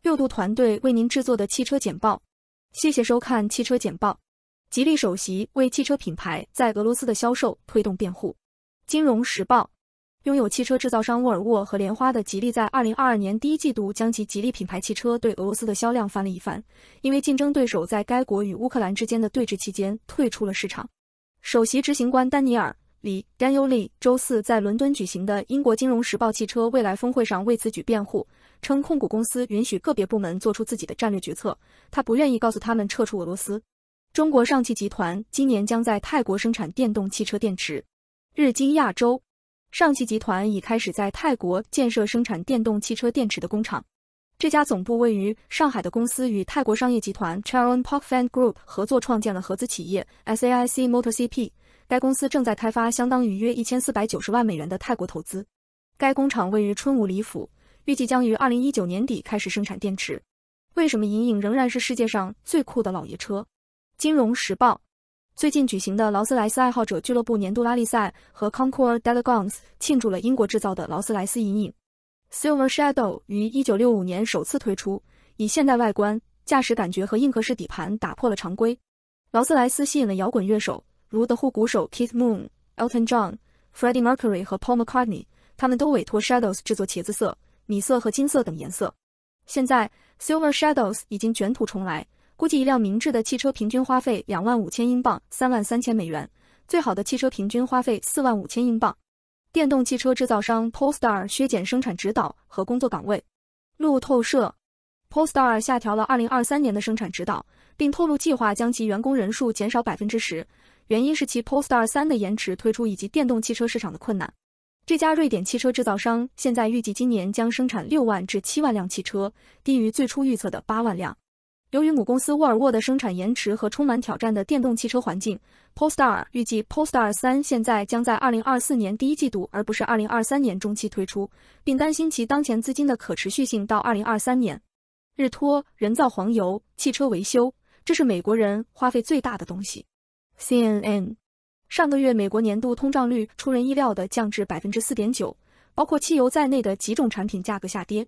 6度团队为您制作的汽车简报，谢谢收看汽车简报。吉利首席为汽车品牌在俄罗斯的销售推动辩护。金融时报，拥有汽车制造商沃尔沃和莲花的吉利在2022年第一季度将其吉利品牌汽车对俄罗斯的销量翻了一番，因为竞争对手在该国与乌克兰之间的对峙期间退出了市场。首席执行官丹尼尔李 Daniel Lee 周四在伦敦举行的英国金融时报汽车未来峰会上为此举辩护，称控股公司允许个别部门做出自己的战略决策，他不愿意告诉他们撤出俄罗斯。中国上汽集团今年将在泰国生产电动汽车电池。日经亚洲，上汽集团已开始在泰国建设生产电动汽车电池的工厂。这家总部位于上海的公司与泰国商业集团 Charoen Pokphand Group 合作创建了合资企业 SAIC Motor CP。该公司正在开发相当于约1490万美元的泰国投资。该工厂位于春武里府，预计将于2019年底开始生产电池。为什么隐隐仍然是世界上最酷的老爷车？金融时报，最近举行的劳斯莱斯爱好者俱乐部年度拉力赛和 Concours d'Elegance 庆祝了英国制造的劳斯莱斯银影。Silver Shadow 于1965年首次推出，以现代外观、驾驶感觉和硬壳式底盘打破了常规。劳斯莱斯吸引了摇滚乐手如 The Who 鼓手 Keith Moon、Elton John、Freddie Mercury 和 Paul McCartney， 他们都委托 Shadows 制作茄子色、米色和金色等颜色。现在 Silver Shadows 已经卷土重来，估计一辆明智的汽车平均花费25000英镑，33000美元，最好的汽车平均花费45000英镑。电动汽车制造商 Polestar 削减生产指导和工作岗位。路透社， Polestar 下调了2023年的生产指导，并透露计划将其员工人数减少10%，原因是其 Polestar 3的延迟推出以及电动汽车市场的困难。这家瑞典汽车制造商现在预计今年将生产6万至7万辆汽车，低于最初预测的8万辆。由于母公司沃尔沃的生产延迟和充满挑战的电动汽车环境， Polestar 预计 Polestar 3现在将在2024年第一季度而不是2023年中期推出，并担心其当前资金的可持续性到2023年。日托人造黄油、汽车维修，这是美国人花费最大的东西。CNN， 上个月美国年度通胀率出人意料地降至 4.9%， 包括汽油在内的几种产品价格下跌。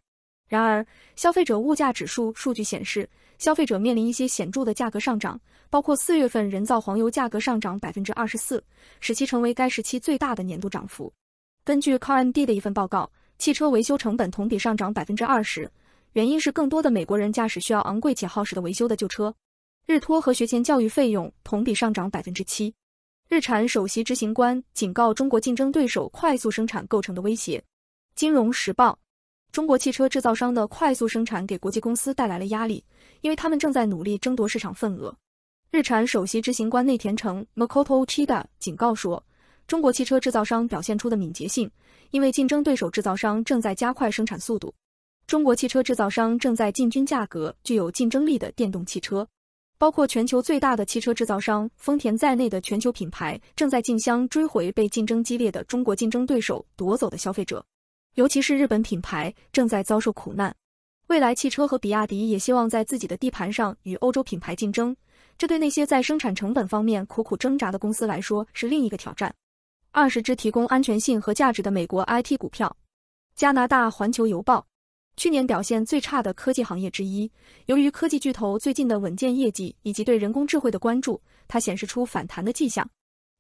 然而，消费者物价指数数据显示，消费者面临一些显著的价格上涨，包括4月份人造黄油价格上涨 24%， 使其成为该时期最大的年度涨幅。根据 CarMD 的一份报告，汽车维修成本同比上涨 20%， 原因是更多的美国人驾驶需要昂贵且耗时的维修的旧车。日托和学前教育费用同比上涨 7%。日产首席执行官警告中国竞争对手快速生产构成的威胁。金融时报，中国汽车制造商的快速生产给国际公司带来了压力，因为他们正在努力争夺市场份额。日产首席执行官内田诚 Makoto Uchida 警告说，中国汽车制造商表现出的敏捷性，因为竞争对手制造商正在加快生产速度。中国汽车制造商正在进军价格具有竞争力的电动汽车。包括全球最大的汽车制造商丰田在内的全球品牌正在竞相追回被竞争激烈的中国竞争对手夺走的消费者，尤其是日本品牌正在遭受苦难。蔚来汽车和比亚迪也希望在自己的地盘上与欧洲品牌竞争，这对那些在生产成本方面苦苦挣扎的公司来说是另一个挑战。20只提供安全性和价值的美国 IT 股票。加拿大环球邮报，去年表现最差的科技行业之一，由于科技巨头最近的稳健业绩以及对人工智慧的关注，它显示出反弹的迹象。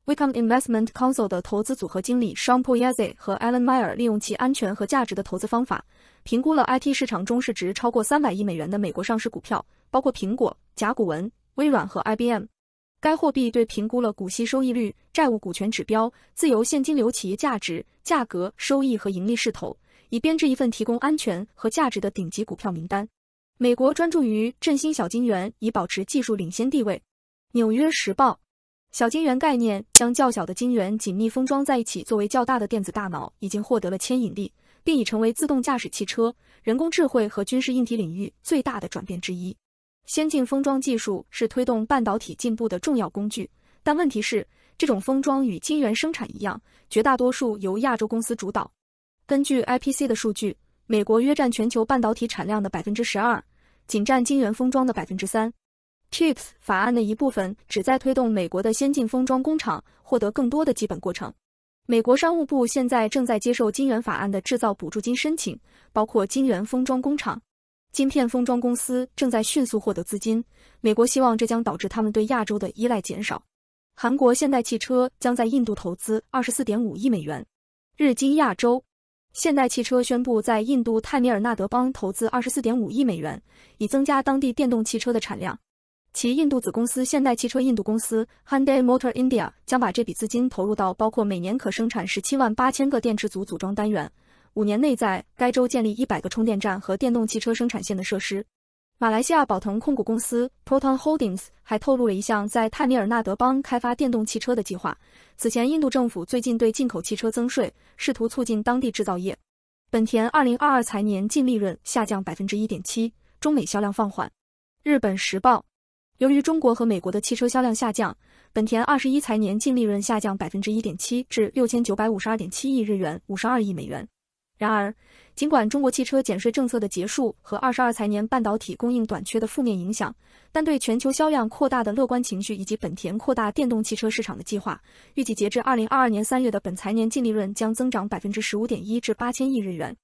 Wickham Investment Counsel 的投资组合经理 Sean Poyese 和 Alan Meyer 利用其安全和价值的投资方法，评估了 IT 市场中市值超过300亿美元的美国上市股票，包括苹果、甲骨文、微软和 IBM。该货币对评估了股息收益率、债务股权指标、自由现金流企业价值、价格、收益和盈利势头，以编制一份提供安全和价值的顶级股票名单。美国专注于振兴小晶圆，以保持技术领先地位。纽约时报，小晶圆概念将较小的晶圆紧密封装在一起作为较大的电子大脑，已经获得了牵引力，并已成为自动驾驶汽车、人工智慧和军事硬体领域最大的转变之一。先进封装技术是推动半导体进步的重要工具，但问题是，这种封装与晶圆生产一样，绝大多数由亚洲公司主导。根据 IPC 的数据，美国约占全球半导体产量的 12%， 仅占晶圆封装的 3%。CHIPS 法案的一部分旨在推动美国的先进封装工厂获得更多的基本过程。美国商务部现在正在接受晶圆法案的制造补助金申请，包括晶圆封装工厂。晶片封装公司正在迅速获得资金，美国希望这将导致他们对亚洲的依赖减少。韩国现代汽车将在印度投资24.5亿美元。日经亚洲，现代汽车宣布在印度泰米尔纳德邦投资24.5亿美元，以增加当地电动汽车的产量。其印度子公司现代汽车印度公司 Hyundai Motor India 将把这笔资金投入到包括每年可生产178000个电池组组装单元，5年内在该州建立100个充电站和电动汽车生产线的设施。马来西亚宝腾控股公司 Proton Holdings 还透露了一项在泰米尔纳德邦开发电动汽车的计划。此前，印度政府最近对进口汽车增税，试图促进当地制造业。本田2022财年净利润下降 1.7%， 中美销量放缓。日本时报，由于中国和美国的汽车销量下降，本田21财年净利润下降 1.7% 至6952.7亿日元，52亿美元。然而，尽管中国汽车减税政策的结束和22财年半导体供应短缺的负面影响，但对全球销量扩大的乐观情绪以及本田扩大电动汽车市场的计划，预计截至2022年3月的本财年净利润将增长 15.1% 至8000亿日元。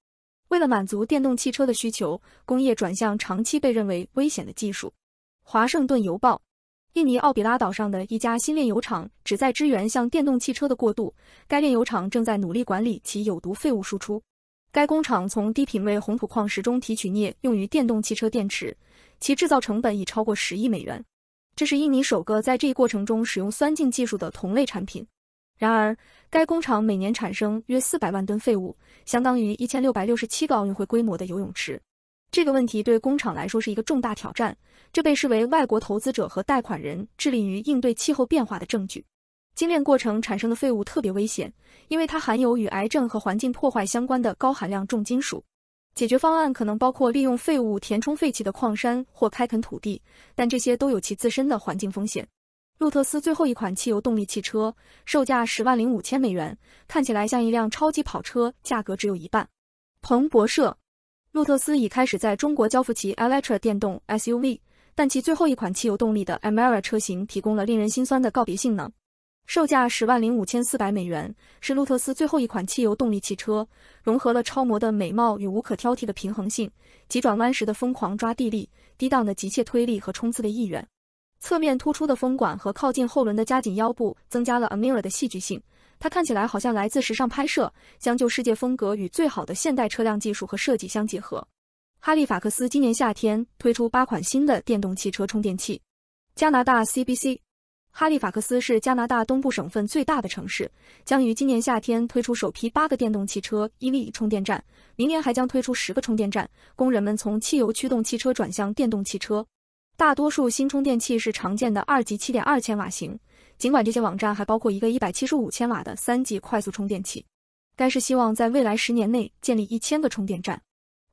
为了满足电动汽车的需求，工业转向长期被认为危险的技术。华盛顿邮报，印尼奥比拉岛上的一家新炼油厂旨在支援向电动汽车的过渡，该炼油厂正在努力管理其有毒废物输出。该工厂从低品位红土矿石中提取镍用于电动汽车电池，其制造成本已超过10亿美元。这是印尼首个在这一过程中使用酸净技术的同类产品。然而，该工厂每年产生约400万吨废物，相当于1667个奥运会规模的游泳池。这个问题对工厂来说是一个重大挑战，这被视为外国投资者和贷款人致力于应对气候变化的证据。精炼过程产生的废物特别危险，因为它含有与癌症和环境破坏相关的高含量重金属。解决方案可能包括利用废物填充废弃的矿山或开垦土地，但这些都有其自身的环境风险。路特斯最后一款汽油动力汽车售价10.5万美元，看起来像一辆超级跑车，价格只有一半。彭博社，路特斯已开始在中国交付其 Electra 电动 SUV， 但其最后一款汽油动力的 Emira 车型提供了令人心酸的告别性能。售价10.54万美元，是路特斯最后一款汽油动力汽车，融合了超模的美貌与无可挑剔的平衡性，急转弯时的疯狂抓地力，低档的急切推力和冲刺的意愿。侧面突出的风管和靠近后轮的加紧腰部增加了 Emira 的戏剧性，它看起来好像来自时尚拍摄，将旧世界风格与最好的现代车辆技术和设计相结合。哈利法克斯今年夏天推出8款新的电动汽车充电器。加拿大 CBC，哈利法克斯是加拿大东部省份最大的城市，将于今年夏天推出首批8个电动汽车 EV 充电站，明年还将推出10个充电站，供人们从汽油驱动汽车转向电动汽车。大多数新充电器是常见的2级 7.2 千瓦型，尽管这些网站还包括一个175千瓦的3级快速充电器。该市希望在未来10年内建立1000个充电站。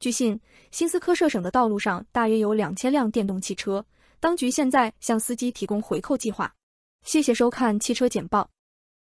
据信，新斯科舍省的道路上大约有2000辆电动汽车，当局现在向司机提供回扣计划。谢谢收看汽车简报。